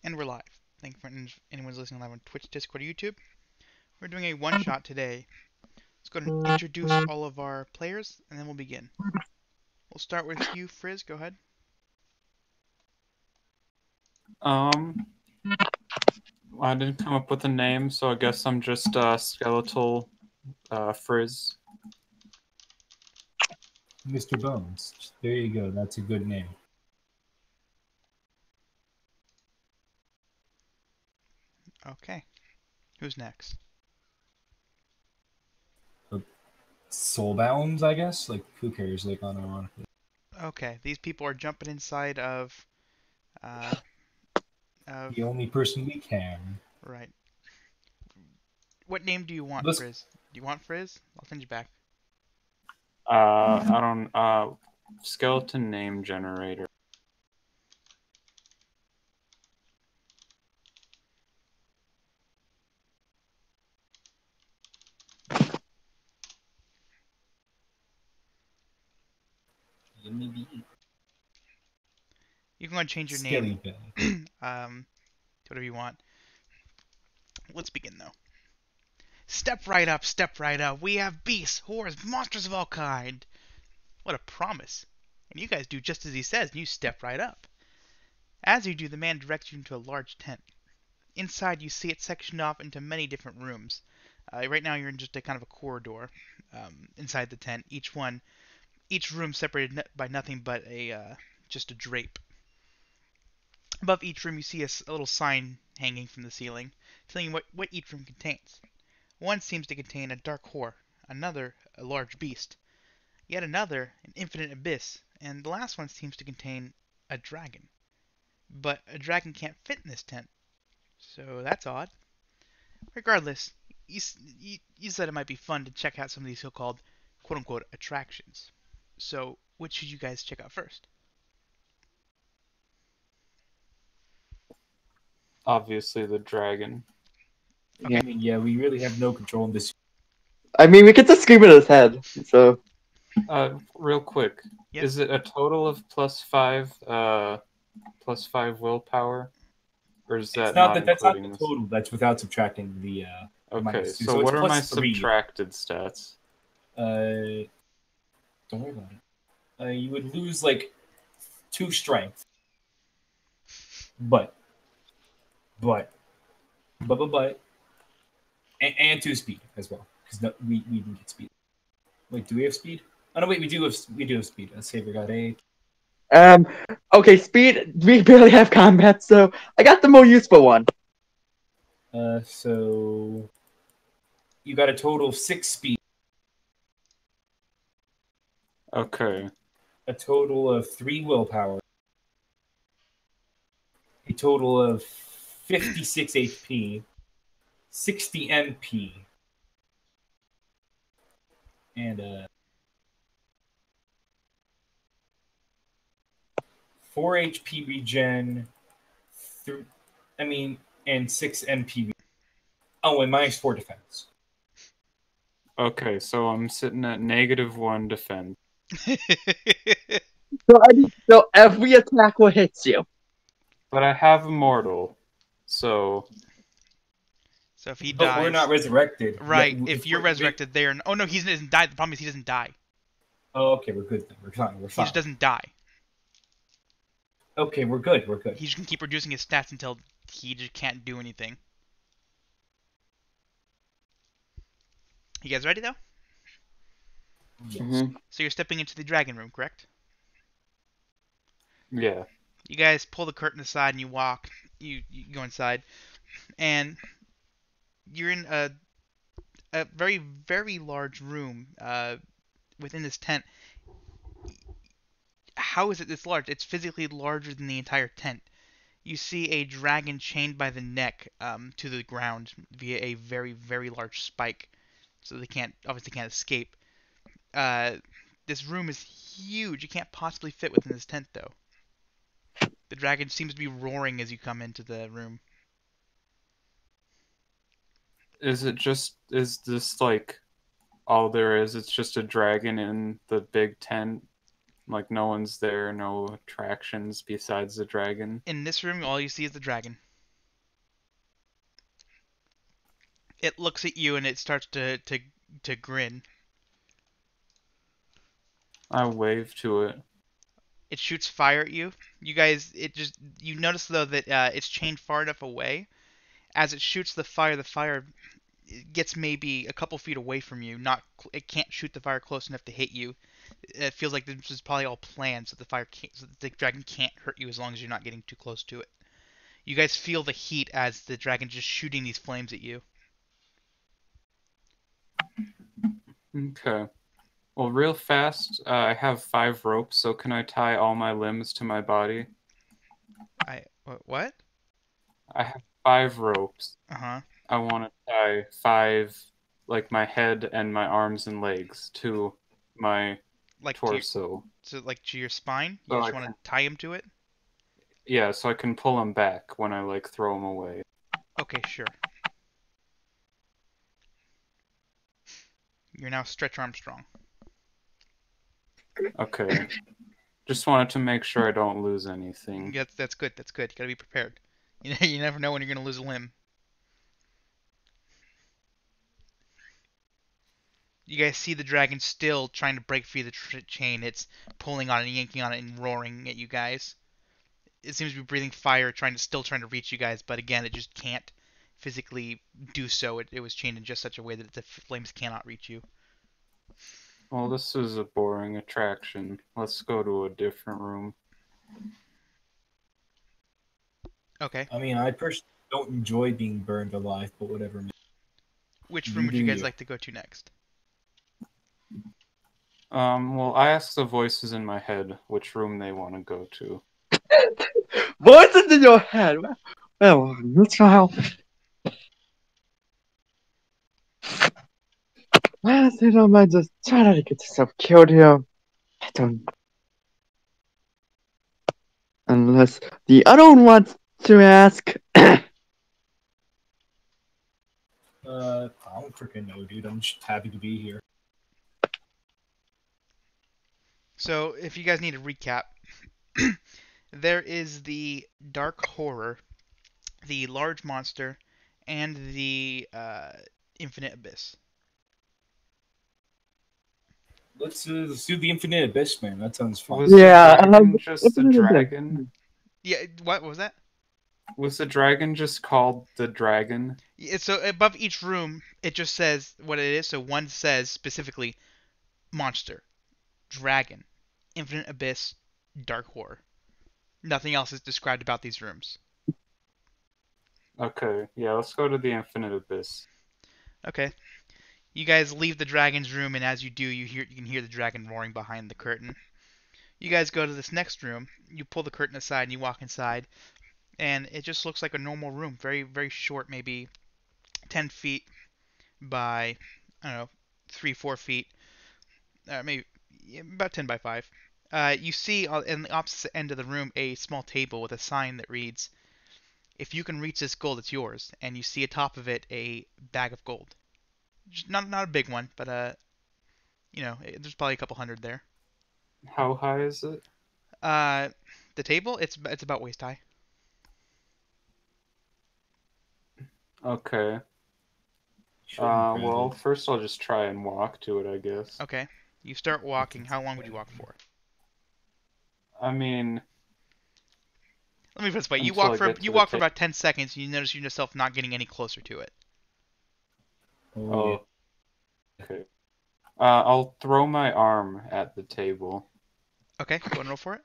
And we're live. Thank you for anyone listening live on Twitch, Discord, or YouTube. We're doing a one-shot today. Let's go ahead and introduce all of our players, and then we'll begin. We'll start with you, Frizz. Go ahead. I didn't come up with a name, so I guess I'm just Skeletal Frizz. Mr. Bones. There you go. That's a good name. Okay. Who's next? Soulbound, I guess? Like, who cares? Like, unironically. Okay, these people are jumping inside of... The only person we can. Right. What name do you want, Frizz? Do you want Frizz? I'll send you back. I don't... skeleton name generator. You can go and change your name to whatever you want. Let's begin, though. Step right up, step right up. We have beasts, horrors, monsters of all kind. What a promise. And you guys do just as he says, and you step right up. As you do, the man directs you into a large tent. Inside, you see it sectioned off into many different rooms. Right now, you're in just a kind of a corridor inside the tent. Each room separated by nothing but just a drape. Above each room, you see a little sign hanging from the ceiling, telling you what each room contains. One seems to contain a dark whore, another a large beast, yet another an infinite abyss, and the last one seems to contain a dragon. But a dragon can't fit in this tent, so that's odd. Regardless, you said it might be fun to check out some of these so-called quote-unquote attractions. So, which should you guys check out first? Obviously the dragon. Okay. Yeah, we really have no control in this. I mean, we could just scream at his head, so... Real quick. Yep. Is it a total of +5 willpower? Or is that That's not the total. That's without subtracting the Okay, so what are my subtracted stats? Don't worry about it. You would lose like 2 strength. But and 2 speed as well, because we didn't get speed. Wait, do we have speed? Oh no, wait, we do have speed. Saber got 8. Okay, speed. We barely have combat, so I got the more useful one. So you got a total of 6 speed. Okay. A total of 3 willpower. A total of 56 HP. 60 MP. And 4 HP regen. And 6 MP. Oh, and -4 defense. Okay, so I'm sitting at -1 defense. So every attack will hit you. But I have immortal, so... So if he dies... But we're not resurrected. Right, if you're resurrected there... Oh no, he doesn't die. The problem is he doesn't die. Oh, okay, we're good then. We're fine. He just doesn't die. Okay, we're good. He just can keep reducing his stats until he just can't do anything. You guys ready, though? Yes. Mm-hmm. So you're stepping into the dragon room, correct? Yeah. You guys pull the curtain aside and you walk. You go inside. And you're in a very, very large room within this tent. How is it this large? It's physically larger than the entire tent. You see a dragon chained by the neck to the ground via a very, very large spike. So they obviously can't escape. This room is huge. You can't possibly fit within this tent, though. The dragon seems to be roaring as you come into the room. Is this like all there is? It's just a dragon in the big tent? Like no one's there, no attractions besides the dragon? In this room, all you see is the dragon. It looks at you and it starts to grin. I wave to it. It shoots fire at you. You guys, you notice though that it's chained far enough away. As it shoots the fire gets maybe a couple feet away from you. It can't shoot the fire close enough to hit you. It feels like this is probably all planned, so so the dragon can't hurt you as long as you're not getting too close to it. You guys feel the heat as the dragon's just shooting these flames at you. Okay. Well, real fast, I have 5 ropes, so can I tie all my limbs to my body? What? I have 5 ropes. Uh-huh. I want to tie 5, like my head and my arms and legs to my Like torso. to your spine? You So just I want to can, tie him to it? yeah, so I can pull them back when I like throw them away. Okay, sure. You're now Stretch Armstrong. Okay. Just wanted to make sure I don't lose anything. That's good. That's good. You gotta be prepared. You never know when you're gonna lose a limb. You guys see the dragon still trying to break free of the chain. It's pulling on it, yanking on it, and roaring at you guys. It seems to be breathing fire, still trying to reach you guys, but again, it just can't physically do so. It was chained in just such a way that the flames cannot reach you. Well, this is a boring attraction. Let's go to a different room. Okay. I mean, I personally don't enjoy being burned alive, but whatever. Which You room would you do guys you. like to go to next? Well, I asked the voices in my head which room they want to go to. Voices in your head. Well, let's try. Honestly, don't mind just trying to get yourself killed here. I don't. Unless the other one wants to ask. I don't freaking know, dude. I'm just happy to be here. So, if you guys need a recap, there is the dark horror, the large monster, and the infinite abyss. Let's do the Infinite Abyss, man. That sounds fun. Was Yeah, the dragon just the dragon? Yeah, what was that? Was the dragon just called the dragon? So above each room, it just says what it is. So one says specifically monster, dragon, infinite abyss, dark horror. Nothing else is described about these rooms. Okay, yeah, let's go to the Infinite Abyss. Okay. You guys leave the dragon's room, and as you do, you can hear the dragon roaring behind the curtain. You guys go to this next room. You pull the curtain aside, and you walk inside, and it just looks like a normal room, very very short, maybe 10 feet by I don't know 3-4 feet, maybe about 10 by 5. You see in the opposite end of the room a small table with a sign that reads, "If you can reach this gold, it's yours." And you see atop of it a bag of gold. Just not a big one, but there's probably a couple hundred there. How high is it? The table, it's about waist high. Okay. Shouldn't grab Well, it. first I'll just try and walk to it, I guess. Okay. You start walking. How long would you walk for? I mean, Let me put it this way. until I get to You the walk for about 10 seconds, and you notice yourself not getting any closer to it. Oh, Oh, okay. I'll throw my arm at the table. Okay, go and roll for it.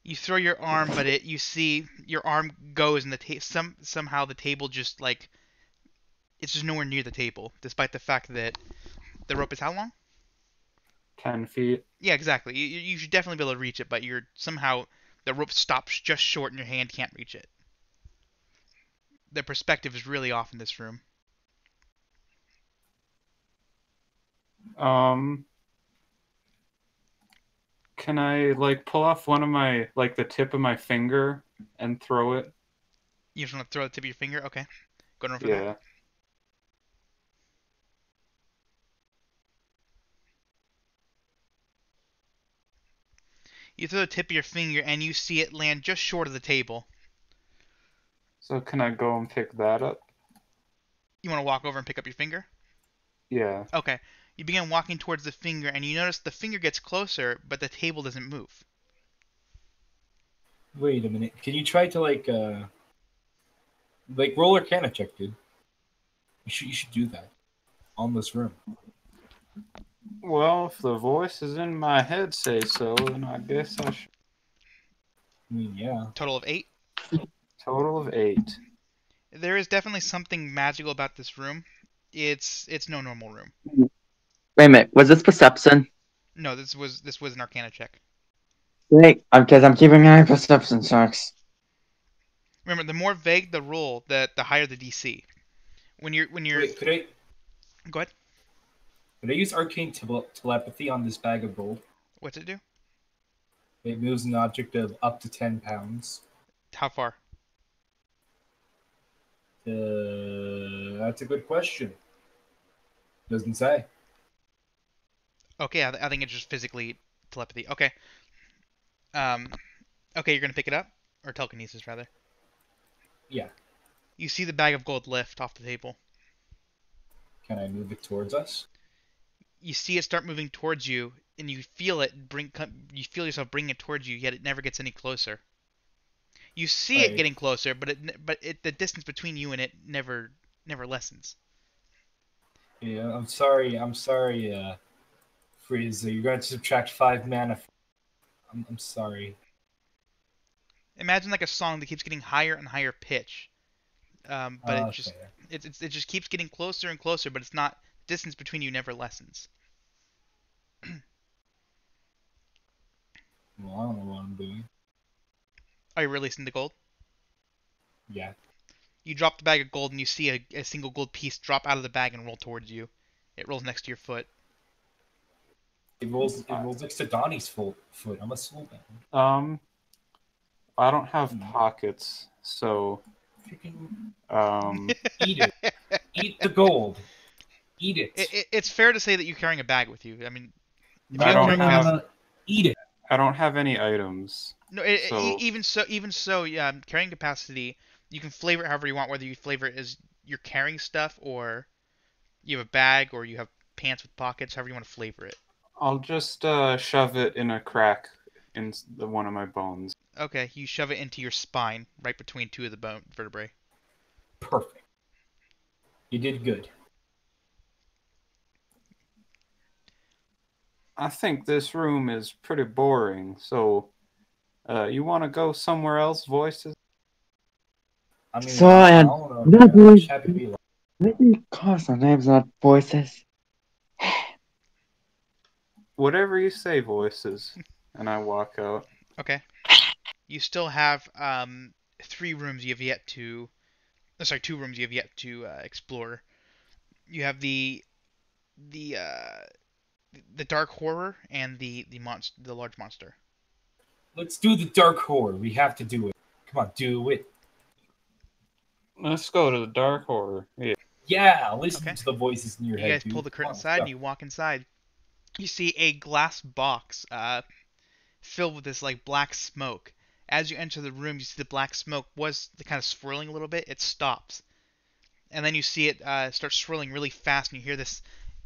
You throw your arm, but you see your arm goes, and somehow the table just like it's just nowhere near the table, despite the fact that the rope is how long? 10 feet. Yeah, exactly. You should definitely be able to reach it, but you're somehow the rope stops just short, and your hand can't reach it. The perspective is really off in this room. Um, can I like pull off one of my like the tip of my finger and throw it? You just want to throw the tip of your finger? Okay. Go and roll for that. Yeah. You throw the tip of your finger, and you see it land just short of the table. So can I go and pick that up? You want to walk over and pick up your finger? Yeah. Okay. You begin walking towards the finger, and you notice the finger gets closer, but the table doesn't move. Wait a minute. Can you try to roll Arcana check, dude? You should do that on this room. Well, if the voices in my head say so, then I guess I should. I mean, yeah. Total of 8. Total of 8. There is definitely something magical about this room. It's no normal room. Wait a minute. Was this perception? No, this was an Arcana check. Wait, because I'm keeping my perception checks. Remember, the more vague the rule, the higher the DC. When you're Wait, could I Go ahead. use arcane telepathy on this bag of gold? What's it do? It moves an object of up to 10 pounds. How far? That's a good question. Doesn't say. Okay, I think it's just physically telepathy. Okay. Okay, you're gonna pick it up, or telekinesis rather. Yeah. You see the bag of gold lift off the table. Can I move it towards us? You see it start moving towards you, and you feel it you feel yourself bringing it towards you, yet it never gets any closer. You see it Right. getting closer, but the distance between you and it never lessens. Yeah, I'm sorry, Frieza. You're going to subtract 5 mana. I'm sorry. Imagine like a song that keeps getting higher and higher pitch, but it just Okay. it just keeps getting closer and closer, but it's not distance between you never lessens. Well, I don't know what I'm doing. Are you releasing the gold? Yeah. You drop the bag of gold and you see a single gold piece drop out of the bag and roll towards you. It rolls next to your foot. It rolls next to Donnie's foot. I'm a soulbound. I don't have pockets, so Freaking eat it. Eat the gold. Eat it. It's fair to say that you're carrying a bag with you. I mean, if you I have don't carrying have- capacity. Eat it. I don't have any items. No, So- even so, yeah, carrying capacity, you can flavor it however you want. Whether you flavor it as you're carrying stuff, or you have a bag, or you have pants with pockets. However you want to flavor it. I'll just shove it in a crack in one of my bones. Okay, you shove it into your spine, right between two of the bone vertebrae. Perfect. You did good. I think this room is pretty boring, so you want to go somewhere else, voices? I mean, So, I and don't know. that I'm was- just happy to be alive. Maybe cause our names not voices. Whatever you say, voices. And I walk out. Okay. You still have 3 rooms you have yet to. Sorry, 2 rooms you have yet to explore. You have the dark horror and the large monster. Let's do the dark horror. We have to do it. Come on, do it. Let's go to the dark horror. Yeah. Yeah, listen Okay. to the voices in your You head. guys dude. pull the curtain Come on, aside go. and you walk inside. You see a glass box filled with this like black smoke. As you enter the room, you see the black smoke was kind of swirling a little bit. It stops, and then you see it start swirling really fast, and you hear this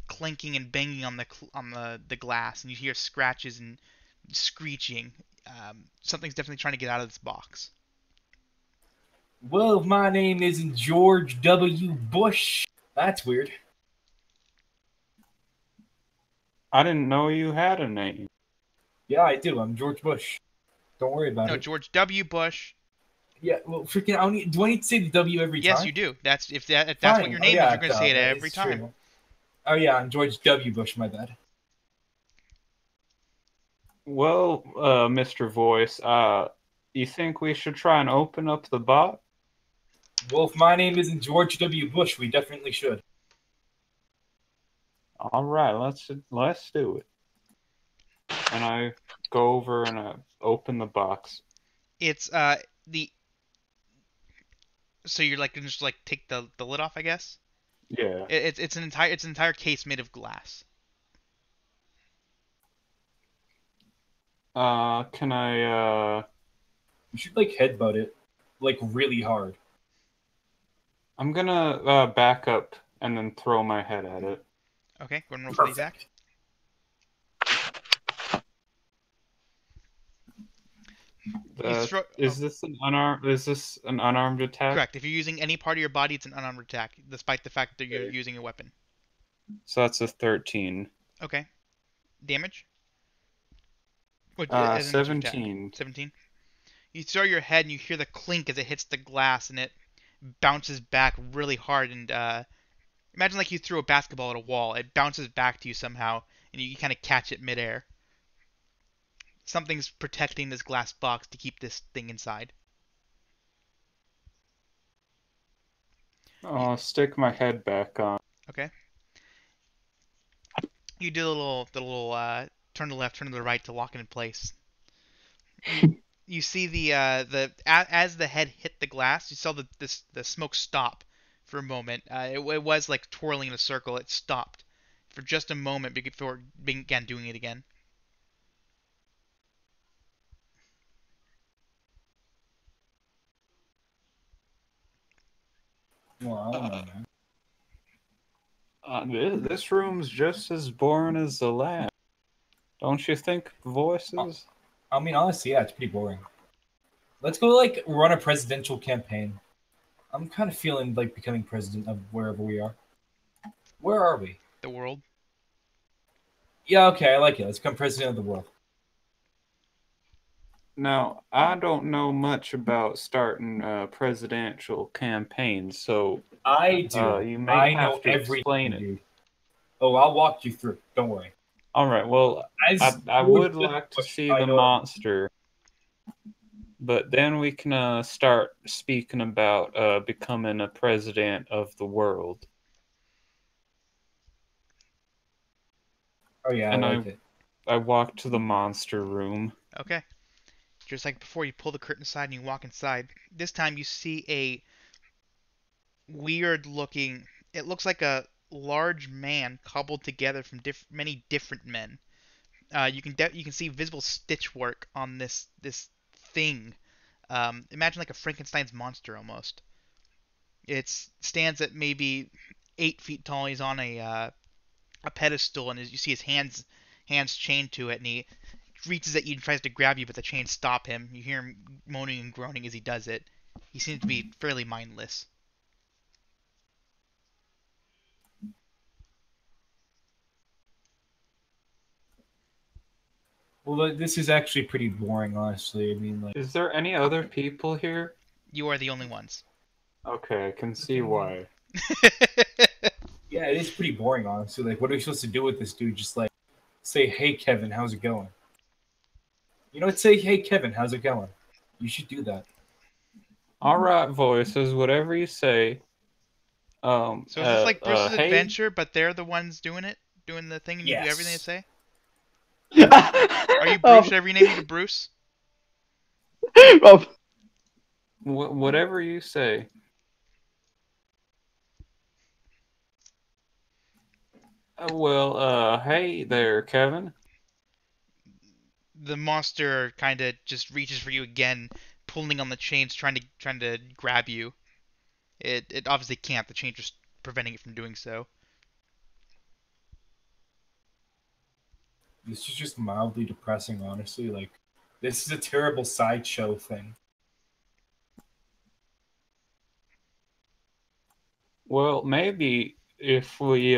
clinking and banging on the glass, and you hear scratches and screeching. Something's definitely trying to get out of this box. Well, my name isn't George W. Bush. That's weird. I didn't know you had a name. Yeah, I do. I'm George Bush. Don't worry about No, it. George W. Bush. Yeah, well, freaking, do I need to say the W every time? Yes, you do. If that's what your name is, you're going to say it every time. True. Oh, yeah, I'm George W. Bush, my bad. Well, Mr. Voice, you think we should try and open up the box? Well, if my name isn't George W. Bush, we definitely should. All right, let's do it. And I go over and I open the box. It's so you're like gonna just like take the lid off, I guess. Yeah. It's an entire case made of glass. Can I You should, like, headbutt it, like, really hard. I'm gonna back up and then throw my head at it. Okay, go and roll for the attack. Is this an unarmed? Is this an unarmed attack? Correct. If you're using any part of your body, it's an unarmed attack, despite the fact that you're using a weapon. So that's a 13. Okay. Damage? What, 17. 17. You throw your head and you hear the clink as it hits the glass, and it bounces back really hard. And imagine like you threw a basketball at a wall. It bounces back to you somehow, and you kind of catch it midair. Something's protecting this glass box to keep this thing inside. I'll stick my head back on. Okay. You do the little turn to the left, turn to the right to lock it in place. You see as the head hit the glass, you saw the smoke stop for a moment. It was like twirling in a circle. It stopped for just a moment before it began doing it again. Well, I don't know, man. This room's just as boring as the lab. Don't you think, Voices? I mean, honestly, yeah, it's pretty boring. Let's go, like, run a presidential campaign. I'm kind of feeling like becoming president of wherever we are. Where are we? The world. Yeah, okay, I like it. Let's become president of the world. Now, I don't know much about starting presidential campaigns, so I do. you may I have know to explain everything, it. dude. Oh, I'll walk you through. Don't worry. All right. Well, I would like to see the monster, but then we can start speaking about becoming a president of the world. Oh yeah, And I like it. I walk to the monster room. Okay. Just like before, you pull the curtain aside and you walk inside. This time you see a weird looking. It looks like a large man cobbled together from many different men. You can see visible stitch work on this thing. Imagine like a Frankenstein's monster almost. It stands at maybe 8 feet tall. He's on a pedestal, and as you see his hands chained to it, and he reaches at you and tries to grab you, but the chains stop him. You hear him moaning and groaning as he does it. He seems to be fairly mindless. Well, this is actually pretty boring, honestly. I mean, like, Is there any other people here? You are the only ones. Okay, I can see why. yeah, it is pretty boring, honestly. Like, what are we supposed to do with this dude? Just like say, "Hey, Kevin, how's it going?" You know what? Say, "Hey, Kevin, how's it going?" You should do that. All right, Voices, whatever you say. So is this like Bruce's hey, adventure, but they're the ones doing the thing, and you do everything they say? Are Are you Bruce? Should I rename you to Bruce? Oh, whatever you say. Hey there, Kevin. The monster kind of just reaches for you again, pulling on the chains, trying to grab you. It obviously can't. The chains are preventing it from doing so. This is just mildly depressing, honestly. Like, this is a terrible sideshow thing. Well, maybe if we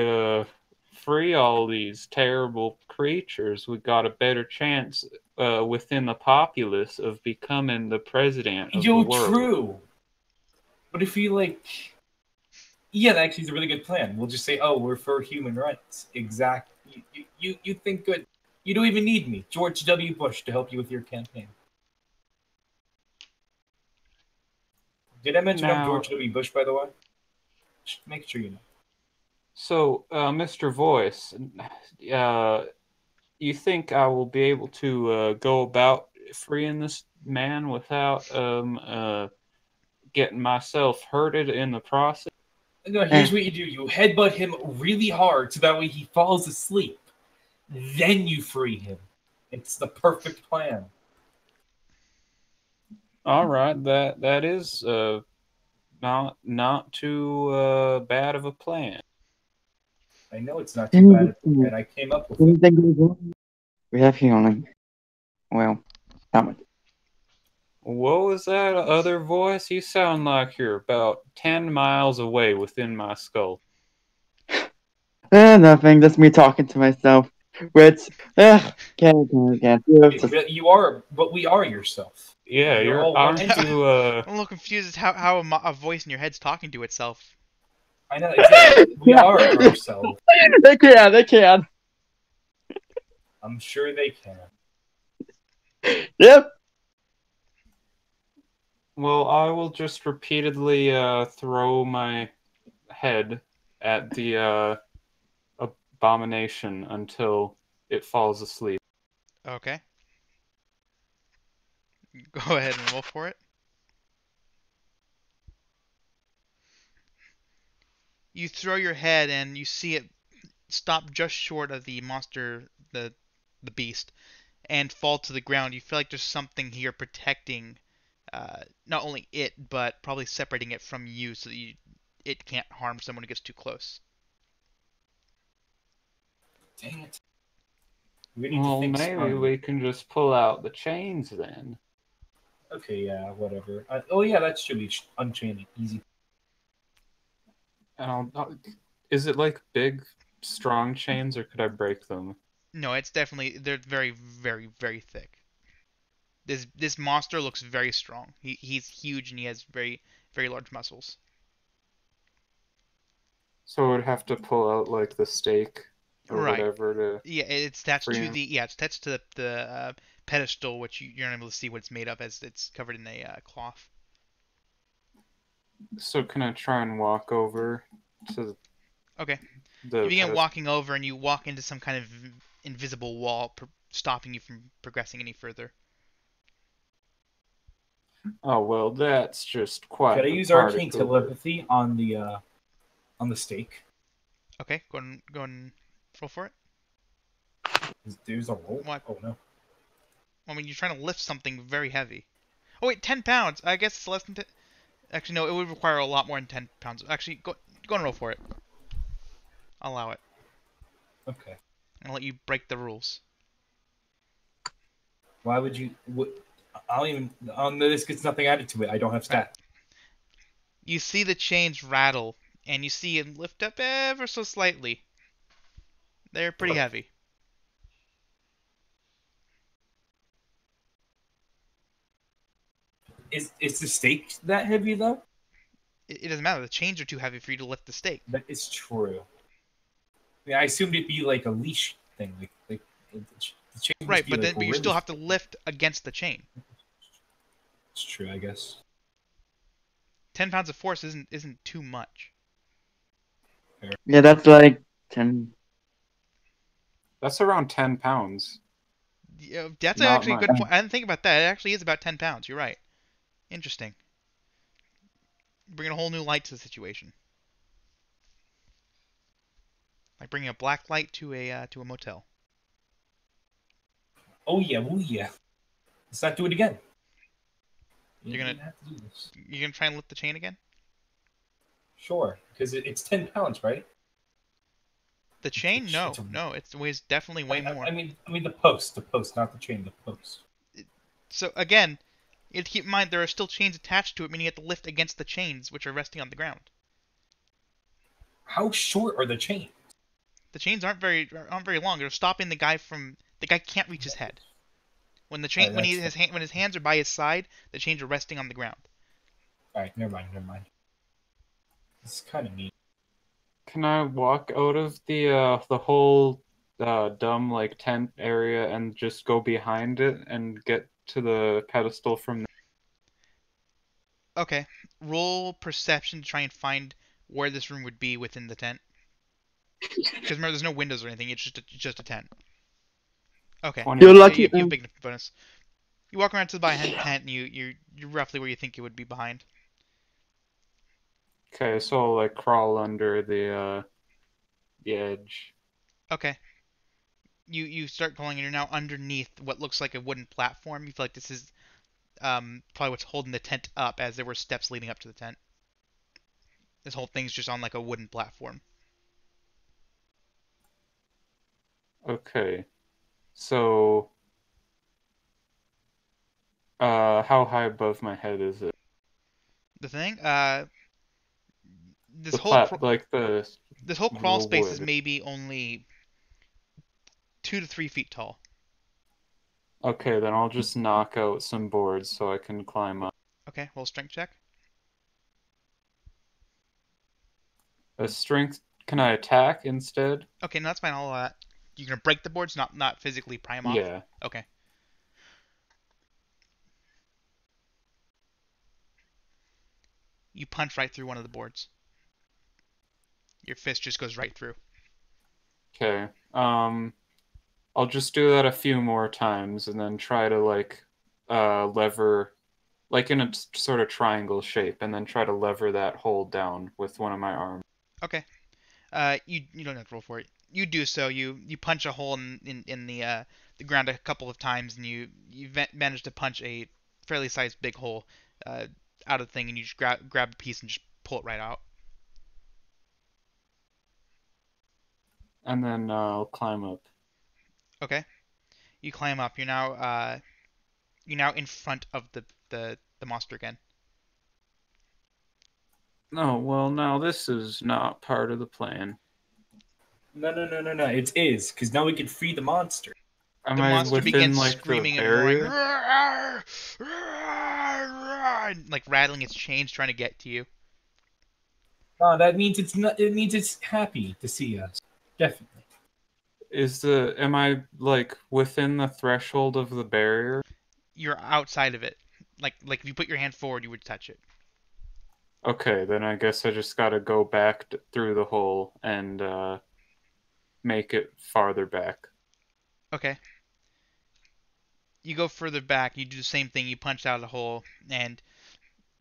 free all these terrible creatures, we got a better chance within the populace of becoming the president of the world. True. But if you like, yeah, that actually is a really good plan. We'll just say, "Oh, we're for human rights." Exactly. You think good. You don't even need me, George W. Bush, to help you with your campaign. Did I mention I'm George W. Bush, by the way? Just make sure you know. So, Mr. Voice, you think I will be able to go about freeing this man without getting myself hurted in the process? No, here's what you do. You headbutt him really hard so that way he falls asleep. Then you free him. It's the perfect plan. All right, that is Not too bad of a plan. I know it's not too bad, Anything and I came up with it. goes wrong, we have healing. Well, not much. What was that other voice? You sound like you're about 10 miles away within my skull. Nothing. Just me talking to myself. Which, can't. Wait, you are, but we are yourself. Yeah, You're all one aren't entity. you, I'm a little confused as how a voice in your head's talking to itself. I know exactly. We Yeah. are ourselves. They can. They can. I'm sure they can. Yep. well, I will just repeatedly throw my head at the abomination until it falls asleep. Okay. Go ahead and roll for it. You throw your head and you see it stop just short of the monster, the beast, and fall to the ground. You feel like there's something here protecting not only it, but probably separating it from you so that it can't harm someone who gets too close. Dang it. We need to Well, think maybe smarter. we can just pull out the chains then. Okay, yeah, whatever. Oh yeah, that should be unchained. Easy. And is it like big, strong chains, or could I break them? No, it's definitely they're very, very, very thick. This monster looks very strong. He's huge and he has very, very large muscles. So I would have to pull out like the stake or Right. whatever to Yeah, it's attached free to him. it's attached to the pedestal, which you're unable to see what it's made of, as it's covered in a cloth. So can I try and walk over to Okay. You the begin pedestal? walking over, and you walk into some kind of invisible wall, stopping you from progressing any further. Oh well, that's just quite Could I the use arcane particle. telepathy on the stake? Okay, go and roll for it. There's a roll. What? Oh no. I mean, you're trying to lift something very heavy. Oh wait, 10 pounds. I guess it's less than 10. Actually, no, it would require a lot more than 10 pounds. Actually, go and roll for it. I'll allow it. Okay. I'll let you break the rules. Why would you? I don't even. On this gets nothing added to it. I don't have stats. You see the chains rattle, and you see them lift up ever so slightly. They're pretty heavy. Is the stake that heavy though? It doesn't matter. The chains are too heavy for you to lift the stake. That is true. Yeah, I assumed it'd be like a leash thing, like the chain must Right, be but like you really still have to lift against the chain. It's true, I guess. 10 pounds of force isn't too much. Yeah, that's like 10. That's around 10 pounds. Yeah, that's Not actually a much. good point. I didn't think about that. It actually is about 10 pounds. You're right. Interesting. Bringing a whole new light to the situation. Like bringing a black light to a motel. Oh yeah, Let's not do it again. You're gonna have to do this. you're gonna try and lift the chain again? Sure, because it's 10 pounds, right? The chain? It's No, a- no. It weighs definitely way more. I mean the post, not the chain, the post. So again, you have to keep in mind there are still chains attached to it, meaning you have to lift against the chains, which are resting on the ground. How short are the chains? The chains aren't very long. They're stopping the guy can't reach his head. When the chain when his hands are by his side, the chains are resting on the ground. All right, never mind. This is kind of neat. Can I walk out of the whole dumb like tent area and just go behind it and get to the pedestal from there? Okay, roll perception to try and find where this room would be within the tent. Because remember, there's no windows or anything. It's just a tent. Okay, You're 20. lucky. you have a big bonus. You walk around to the behind tent, and you're roughly where you think it would be behind. Okay, so I'll like crawl under the edge. Okay. You start going, and you're now underneath what looks like a wooden platform. You feel like this is probably what's holding the tent up, as there were steps leading up to the tent. This whole thing's just on like a wooden platform. Okay. So, how high above my head is it? The thing, this The whole like the crawl space is wood. maybe only 2 to 3 feet tall. Okay, then I'll just knock out some boards so I can climb up. Okay, roll strength check. A strength. Can I attack instead? Okay, no, that's fine. You're gonna break the boards, not physically pry them off. Yeah. Okay. You punch right through one of the boards. Your fist just goes right through. Okay. I'll just do that a few more times and then try to like lever like in a sort of triangle shape and then try to lever that hole down with one of my arms. Okay. You don't have to roll for it. You do so. You punch a hole in the ground a couple of times, and you manage to punch a fairly sized big hole out of the thing, and you just grab a piece and just pull it right out. And then I'll climb up. Okay. You climb up. You're now in front of the monster again. Oh, well, now this is not part of the plan. No. It is, because now we can free the monster. Am The I monster within begins like screaming the and roaring, barrier? and, like rattling its chains, trying to get to you. That means it's not. It means it's happy to see us. Definitely. Am I like within the threshold of the barrier? You're outside of it. Like if you put your hand forward, you would touch it. Okay, then I guess I just gotta go back through the hole and make it farther back. Okay. You go further back. You do the same thing. You punch out of the hole, and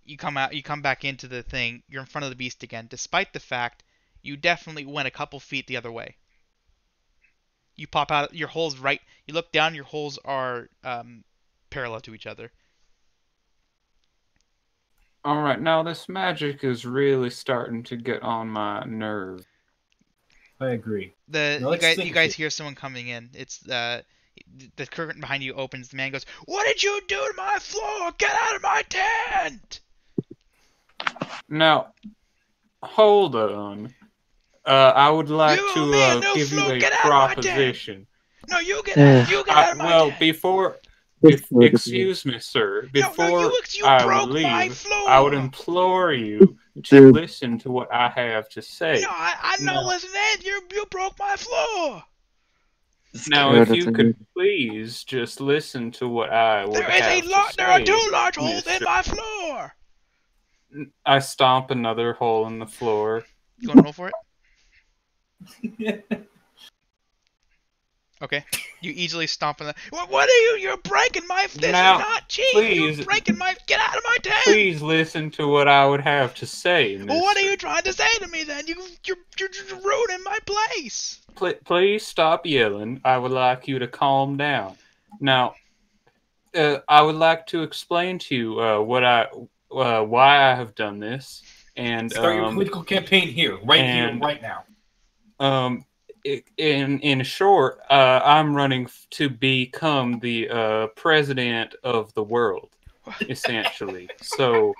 you come out. You come back into the thing. You're in front of the beast again, despite the fact you definitely went a couple feet the other way. You pop out. Your holes right. You look down. Your holes are parallel to each other. All right, now this magic is really starting to get on my nerve. I agree. You guys hear someone coming in. It's the curtain behind you opens. The man goes, "What did you do to my floor? Get out of my tent!" Now, hold on. I would like You owe to me a new give you floor. a Get out of my tent! proposition. No, you get out of my Well, tent. excuse me, sir. Before you I broke would my leave, floor. I would implore you to listen to what I have to say. No, I'm not listening. You broke my floor. Now, if you could please just listen to what I would have to say. There are 2 large holes mister. in my floor. I stomp another hole in the floor. You want to roll for it? Okay. You easily stomp on the. What are you? You're breaking my. This Now, is not cheap. please, You're breaking my. Get out of my tent. Please listen to what I would have to say. Well, what are you trying to say to me then? You're just ruining my place. Please stop yelling. I would like you to calm down. Now, I would like to explain to you why I have done this, and start your political campaign here, right now. In short, I'm running to become the president of the world, essentially. So,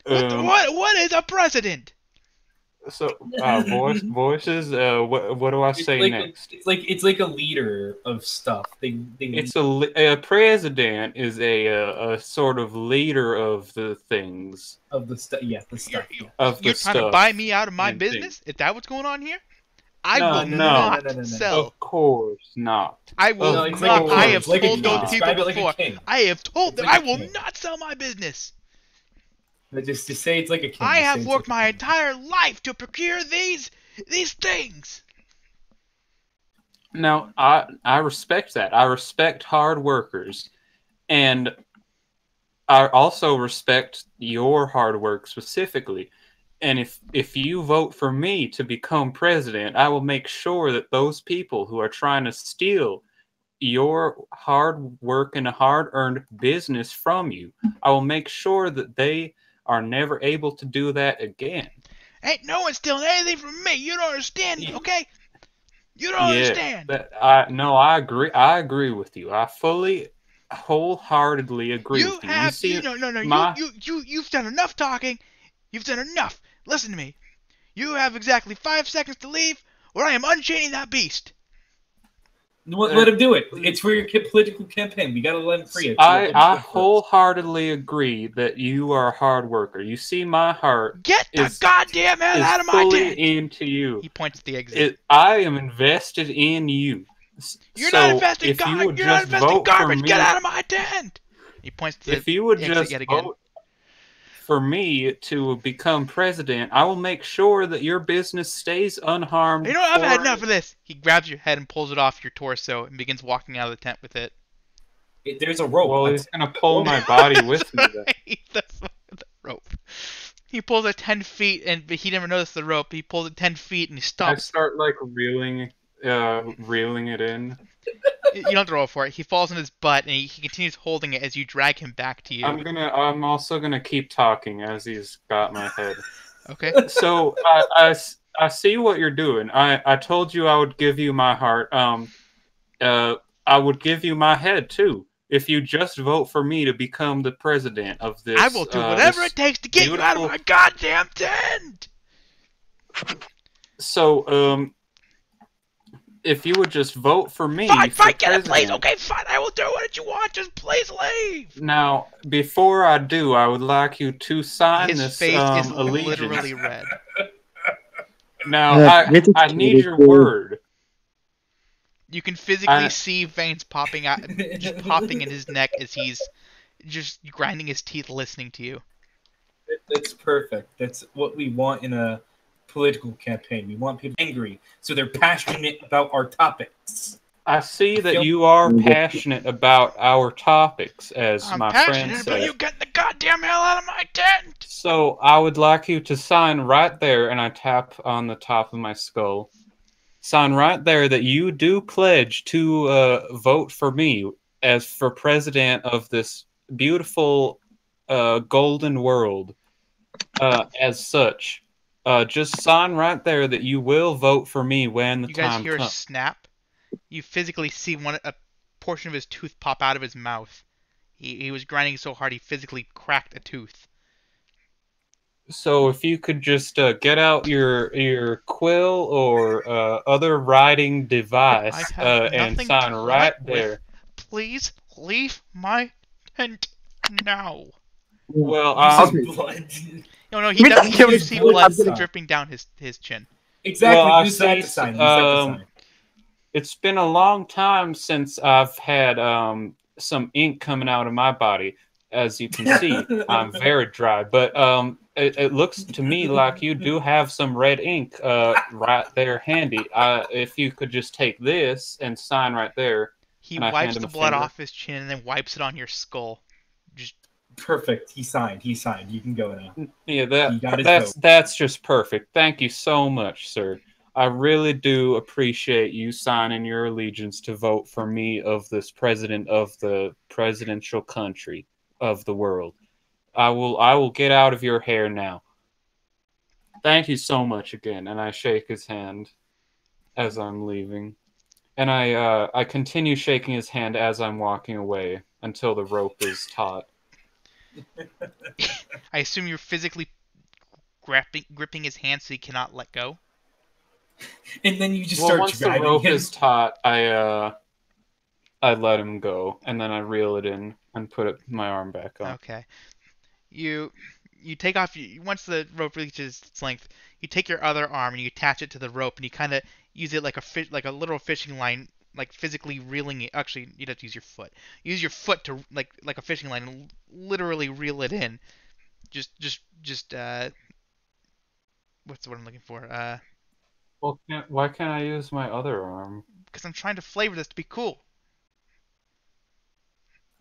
what is a president? So, voices. What do I say next? It's like a leader of stuff. It's a president is a sort of leader of the things of the stuff. Yeah, the stuff. You're trying to buy me out of my business? Is that what's going on here? I will not sell. Of course not. I will not. I have told those people before. I have told them I will not sell my business. Just to say it's like a king. I have worked my entire life to procure these things. Now, I respect that. I respect hard workers, and I also respect your hard work specifically. And if you vote for me to become president, I will make sure that those people who are trying to steal your hard work and hard-earned business from you, I will make sure that they are never able to do that again. Ain't no one stealing anything from me. You don't understand, okay? You don't Yeah, understand. I agree. I agree with you. I fully, wholeheartedly agree You with you. You have see, no. my You've done enough talking. You've done enough. Listen to me. You have exactly 5 seconds to leave, or I am unchaining that beast. Let him do it. It's for your political campaign. We gotta let him free. It's I wholeheartedly agree that you are a hard worker. You see, my heart Get the goddamn hell is out of my fully tent. into you. He points at the exit. I am invested in you. You're not So investing if you would You're not just investing vote for garbage. Get me, out of my tent. He points to if the you would exit just yet again. vote for me to become president, I will make sure that your business stays unharmed. You know what? I've had enough of this. He grabs your head and pulls it off your torso and begins walking out of the tent with it. There's a rope. Well, he's gonna pull my body with me. The rope. He pulls it 10 feet, and he never noticed the rope. He pulls it 10 feet and he stops. I start like reeling it in. You don't have to roll for it. He falls on his butt, and he continues holding it as you drag him back to you. I'm also gonna keep talking as he's got my head. Okay. So I see what you're doing. I told you I would give you my heart. I would give you my head too if you just vote for me to become the president of this. I will do whatever it takes to get you out of my goddamn tent. So if you would just vote for me, fine, get it, please. Okay, fine, I will do what you want. Just please leave. Now, before I do, I would like you to sign His this face is allegiance. literally red. Now, I need your word. You can physically see veins popping out, just popping in his neck as he's just grinding his teeth, listening to you. That's perfect. That's what we want in a political campaign. We want people angry, so they're passionate about our topics. I see that you are passionate about our topics, as my friend said. But you get the goddamn hell out of my tent! So I would like you to sign right there, and I tap on the top of my skull. Sign right there that you do pledge to vote for me as for president of this beautiful golden world. As such, just sign right there that you will vote for me when the time comes. You guys hear a snap? You physically see a portion of his tooth pop out of his mouth. He was grinding so hard he physically cracked a tooth. So if you could just get out your quill or other writing device and sign right there. Please leave my tent now. Well, No, he doesn't. You see blood dripping down his chin. Exactly. Well, use that to sign. It's been a long time since I've had some ink coming out of my body. As you can see, I'm very dry. But it looks to me like you do have some red ink right there handy. If you could just take this and sign right there. He wipes the blood off his chin and then wipes it on your skull. Just perfect. He signed. You can go now. Yeah, that's just perfect. Thank you so much, sir. I really do appreciate you signing your allegiance to vote for me of this president of the presidential country of the world. I will get out of your hair now. Thank you so much again. And I shake his hand as I'm leaving. And I continue shaking his hand as I'm walking away until the rope is taut. I assume you're physically gripping his hand so he cannot let go. And then you just start once the rope is taut, I let him go, and then I reel it in and put my arm back on. Okay. You take off once the rope reaches its length. You take your other arm and you attach it to the rope, and you kind of use it like a literal fishing line, like physically reeling it. Actually, you'd have to use your foot. Use your foot to like a fishing line and literally reel it in. Just what's the word I'm looking for? Well, why can't I use my other arm? Because I'm trying to flavor this to be cool.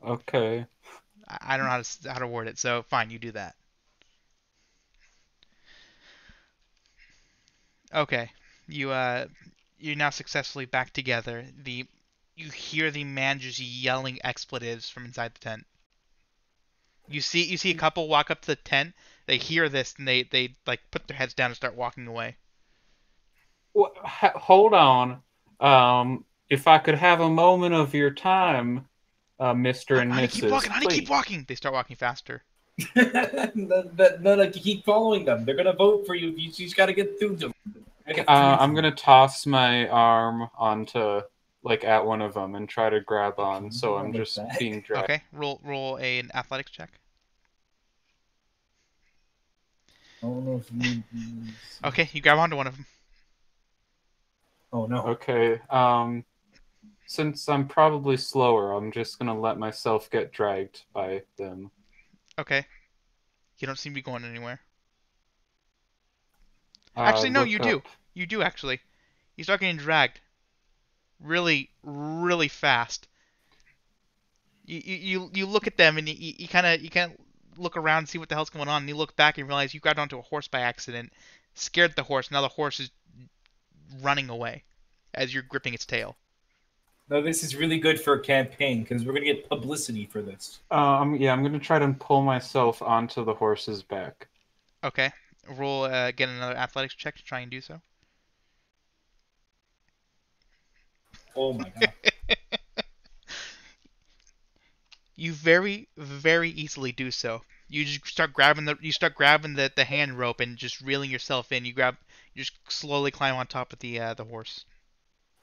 Okay. I don't know how to word it, so fine, you do that. Okay, you're now successfully back together. You hear the man just yelling expletives from inside the tent. You see a couple walk up to the tent. They hear this and they like put their heads down and start walking away. Well, hold on. If I could have a moment of your time, Mr. and Honey, keep Mrs. walking. Honey, keep Please. walking. They start walking faster. No, keep following them. They're gonna vote for you. You just gotta get through them. I'm gonna toss my arm onto like at one of them and try to grab on. So I'm just being dragged. Okay, roll an athletics check. I don't know if you. Okay, you grab onto one of them. Oh no. Okay. Since I'm probably slower, I'm just gonna let myself get dragged by them. Okay. You don't seem to be going anywhere. Actually, no, you do. You do actually. You start getting dragged. Really, really fast. You look at them and you kind of look around and see what the hell's going on, and you look back and realize you grabbed onto a horse by accident, scared the horse. Now the horse is running away as you're gripping its tail. No, this is really good for a campaign because we're gonna get publicity for this. Yeah, I'm gonna try to pull myself onto the horse's back. Okay. Roll get another athletics check to try and do so. Oh my god. You very, very easily do so. You just start grabbing the hand rope and just reeling yourself in. You just slowly climb on top of the horse.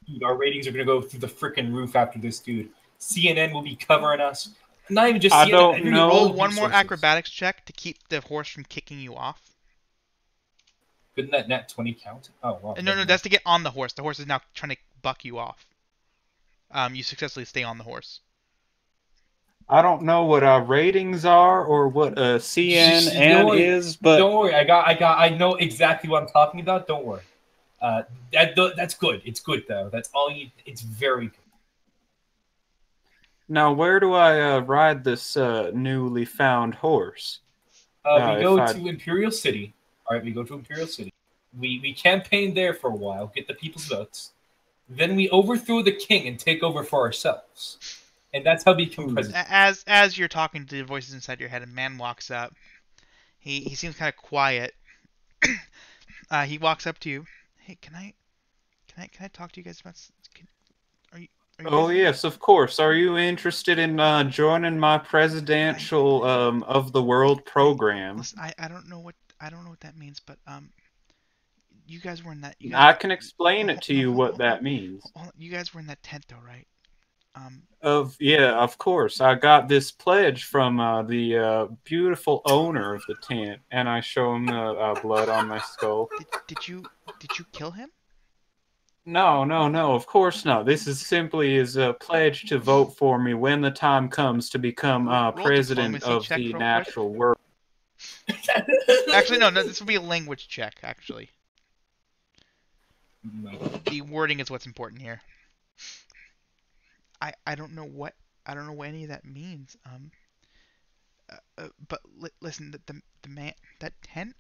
Dude, our ratings are gonna go through the freaking roof after this, dude. CNN will be covering us. Not even just I CNN. don't know. Roll one more acrobatics check to keep the horse from kicking you off. Couldn't that net 20 count? Oh wow. No, that's to get on the horse. The horse is now trying to buck you off. You successfully stay on the horse. I don't know what our ratings are or what CNN is, but don't worry. I know exactly what I'm talking about. Don't worry. That's good. It's good though. That's all you. It's very good. Now, where do I ride this newly found horse? We go to Imperial City. All right, we go to Imperial City. We campaign there for a while, get the people's votes. Then we overthrow the king and take over for ourselves. And that's how we become president. As you're talking to the voices inside your head, a man walks up. He seems kind of quiet. He walks up to you. Hey, can I talk to you guys about? Are you Oh yes, of course. Are you interested in joining my presidential of the world program? Listen, I don't know what that means, but you guys were in that. I can explain it to you what that means. You guys were in that tent though, right? Of course. I got this pledge from the beautiful owner of the tent, and I show him the blood on my skull. Did you kill him? No, of course not. This is simply his pledge to vote for me when the time comes to become president of the natural world. Actually, no, this will be a language check, actually. No. The wording is what's important here. I don't know what any of that means. But listen, the man, that tent.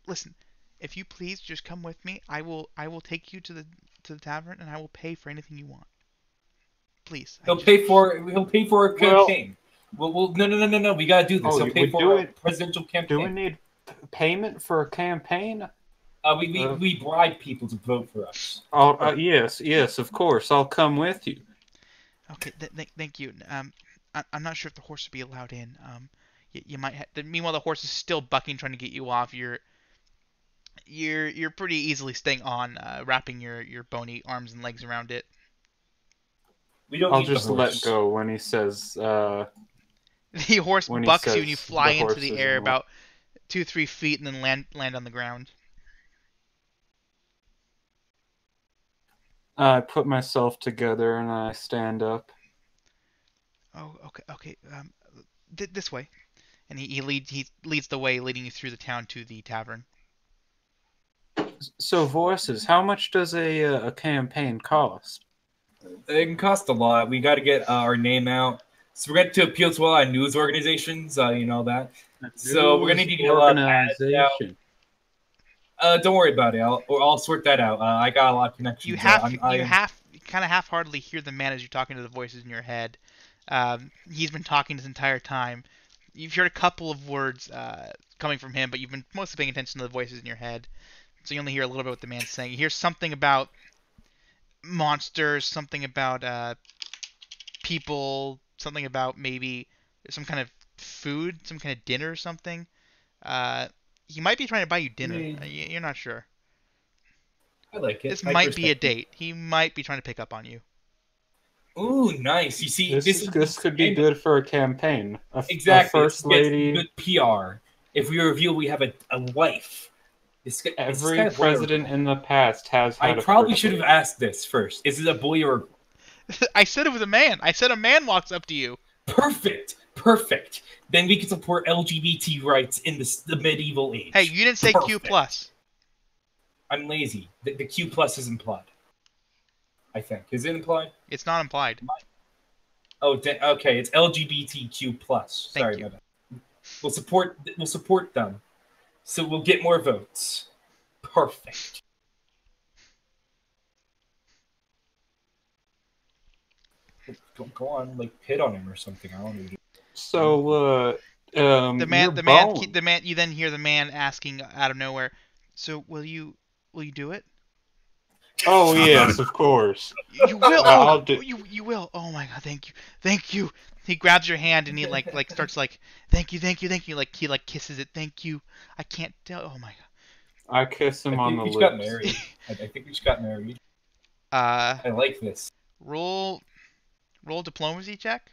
Listen, if you please just come with me, I will take you to the tavern and I will pay for anything you want. Please. He'll pay for a campaign. Well, no. We gotta do this. He'll pay for a presidential campaign. Do we need payment for a campaign? We bribe people to vote for us. Yes, of course. I'll come with you. Okay, thank you. I'm not sure if the horse would be allowed in. You might. Meanwhile, the horse is still bucking, trying to get you off. You're pretty easily staying on, wrapping your bony arms and legs around it. I'll just let go when he says. The horse bucks you, and you fly into the air about 2-3 feet, and then land on the ground. I put myself together and I stand up. Oh, okay. This way, and he leads the way, leading you through the town to the tavern. So, voices, how much does a campaign cost? It can cost a lot. We got to get our name out. So we're going to appeal to a lot of news organizations. You know that. So we're going to need to get a lot of ads out. Don't worry about it. I'll sort that out. I got a lot of connections. You kind of half-heartedly hear the man as you're talking to the voices in your head. He's been talking this entire time. You've heard a couple of words coming from him, but you've been mostly paying attention to the voices in your head, so you only hear a little bit what the man's saying. You hear something about monsters, something about people, something about maybe some kind of food, some kind of dinner or something. Uh, he might be trying to buy you dinner. Yeah. You're not sure. I like it. This I might be a respect it. date. He might be trying to pick up on you. Ooh, nice. You see, This could be good for a campaign. A exactly. This first gets lady. good PR. If we reveal we have a wife, this is Every kind of boy or president girl. in the past has I had a probably first should have lady. asked this first. Is it a boy or I said it was a man. I said a man walks up to you. perfect? Perfect. Then we can support LGBT rights in the medieval age. Hey, you didn't say Q Perfect. plus. I'm lazy. The Q plus is implied. I think is it implied? It's not implied. Oh, okay. It's LGBTQ plus. Thank Sorry you. about that. We'll support them, so we'll get more votes. Perfect. Go on, like hit on him or something. I don't know. So, The your man, bone. the man. You then hear the man asking out of nowhere, "So will you do it?" Oh yes, of course. You will. I'll Oh, do. you will. Oh my God, thank you, thank you. He grabs your hand and he like starts like, thank you, thank you, thank you. Like he like kisses it. Thank you. I can't tell. Oh my I kiss I him on think the we just got lips. married. I think we just got married. God. I like this. Roll diplomacy check.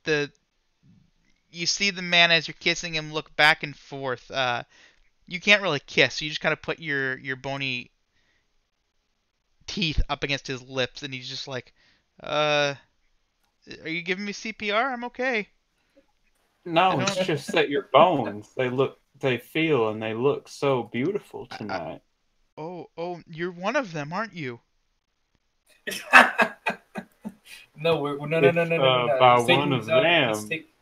The You see the man as you're kissing him look back and forth. You can't really kiss. So you just kind of put your bony teeth up against his lips, and he's just like, "Uh, are you giving me CPR? I'm okay. I No, it's don't. just that your bones, they feel, and they look so beautiful I, tonight. oh, you're one of them, aren't you? No, no, no, If no, no, no, no, no. by one Mistaken, of them mistake.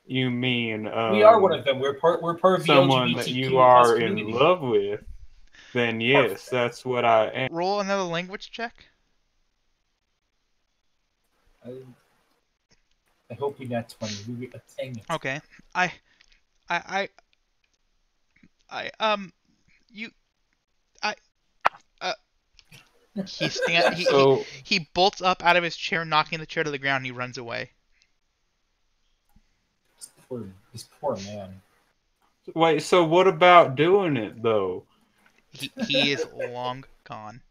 you mean We are one of them. We're part of the someone that you LGBTQ plus are in community. love with, then yes, Perfect. that's what I am. Roll another language check. I hope we got 20. We dang it. Okay. I I I you I uh he stand So he bolts up out of his chair, knocking the chair to the ground, and he runs away. This poor man. wait, so what about doing it though? He is long gone.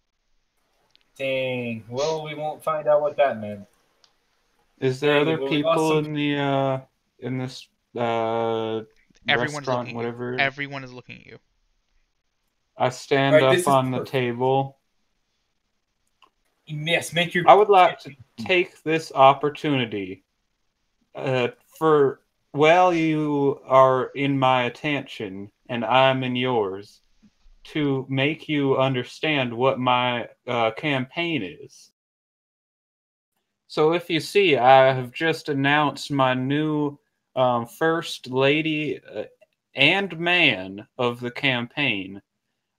Dang. Well, we won't find out what that meant. Is there Dang it. other Well, we lost people some. in the in this Everyone's restaurant, looking at you. whatever? Everyone is looking at you. I All stand right, up this is on the perfect. table. Yes, make your. I would like to take this opportunity for while you are in my attention and I'm in yours to make you understand what my campaign is. So, if you see, I have just announced my new first lady and man of the campaign.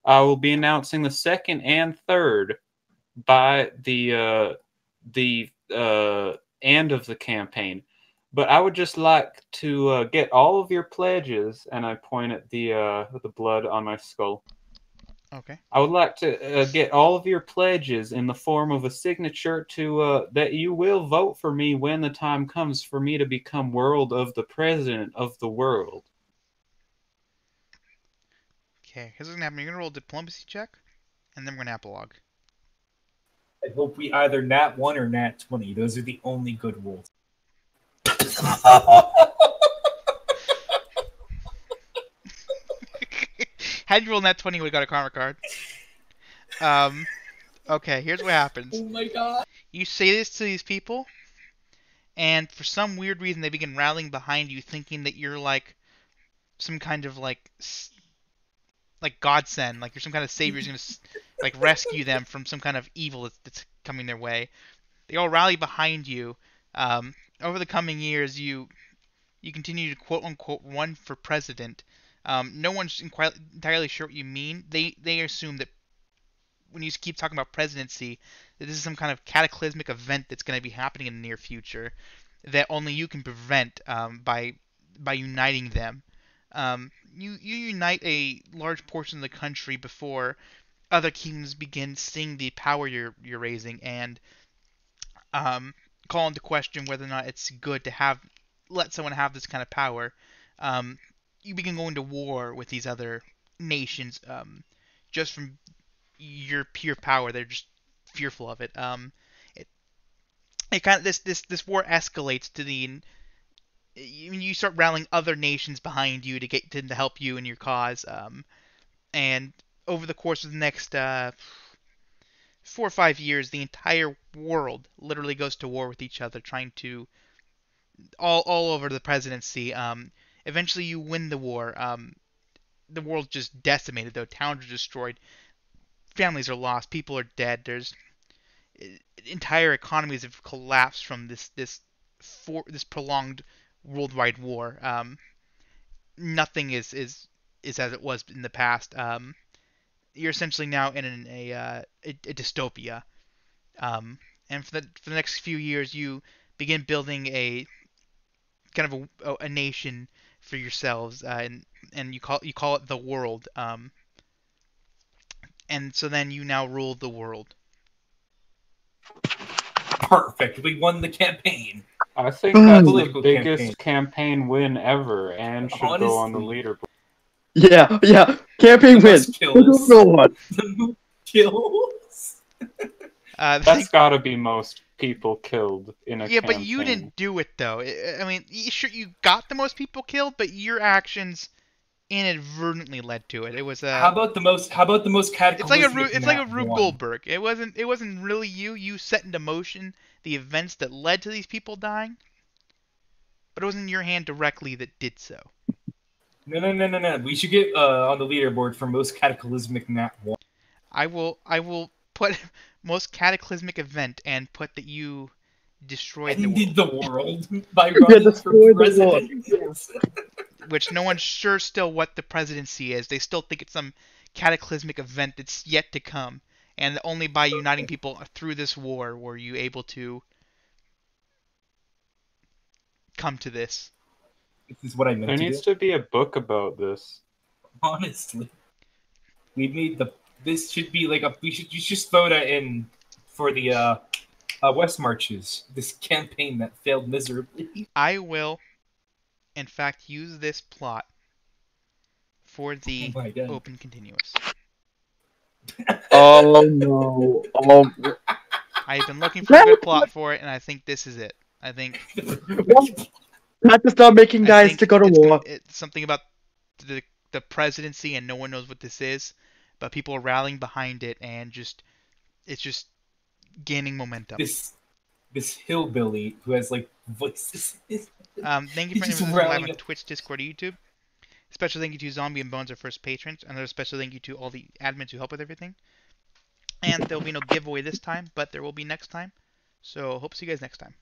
I will be announcing the second and third by the end of the campaign. But I would just like to get all of your pledges, and I point at the blood on my skull. Okay. I would like to get all of your pledges in the form of a signature to that you will vote for me when the time comes for me to become world of the president of the world. Okay. Here's what's gonna happen. You're gonna roll a diplomacy check, and then we're gonna epilogue. I hope we either nat 1 or nat 20. Those are the only good rolls. Had you rolled that 20, you would have got a karma card. Um. Okay. Here's what happens. Oh my god. You say this to these people, and for some weird reason, they begin rallying behind you, thinking that you're like some kind of like godsend, like you're some kind of savior who's gonna like rescue them from some kind of evil that's coming their way. They all rally behind you. Over the coming years, you continue to quote unquote run for president. No one's entirely sure what you mean. They assume that when you keep talking about presidency, that this is some kind of cataclysmic event that's going to be happening in the near future that only you can prevent by uniting them. You unite a large portion of the country before other kingdoms begin seeing the power you're raising and call into question whether or not it's good to let someone have this kind of power. Um, you begin going to war with these other nations just from your pure power. They're just fearful of it. It, it kind of this war escalates to the you start rallying other nations behind you to help you in your cause. And over the course of the next 4 or 5 years, the entire world literally goes to war with each other, trying to all over the presidency. Eventually, you win the war. The world just decimated, though. Towns are destroyed, families are lost, people are dead. There's entire economies have collapsed from this prolonged worldwide war. Nothing is as it was in the past. You're essentially now in a dystopia. And for the next few years, you begin building a kind of a nation for yourselves, and you call it the world. And so then you now rule the world. Perfect. We won the campaign. I think that's the Political biggest campaign win ever, and should go on the Honestly. leaderboard. Yeah. Campaign The win. most kills. The most kills. That's gotta be most people killed in a Yeah, campaign. but you didn't do it though. I mean, sure you got the most people killed, but your actions inadvertently led to it. It was How about the most cataclysmic? It's like a Rube one? Goldberg. It wasn't really you. You set into motion the events that led to these people dying, but it wasn't your hand directly that did so. No. We should get on the leaderboard for most cataclysmic nat one. I will put most cataclysmic event and put that you destroyed the world. Ended the world by Yeah, running for destroyed the world. president. Yes. Which no one's sure still what the presidency is. They still think it's some cataclysmic event that's yet to come. And only by uniting people through this war were you able to come to this. This is what I meant There to needs do. to be a book about this. Honestly, we made the. This should be like a. You should just throw that in for the West Marches. This campaign that failed miserably. I will, in fact, use this plot for the Oh my God. open continuous. Oh no. I've been looking for a good plot for it, and I think this is it. I think Not to stop making guys to go to war. It's something about the presidency, and no one knows what this is, but people are rallying behind it, and it's just gaining momentum. This hillbilly who has like voices. Thank you for He's anyone just who's live rallying on up. Twitch, Discord, or YouTube. Special thank you to Zombie and Bones, our first patrons, and a special thank you to all the admins who help with everything. And there will be no giveaway this time, but there will be next time. So hope to see you guys next time.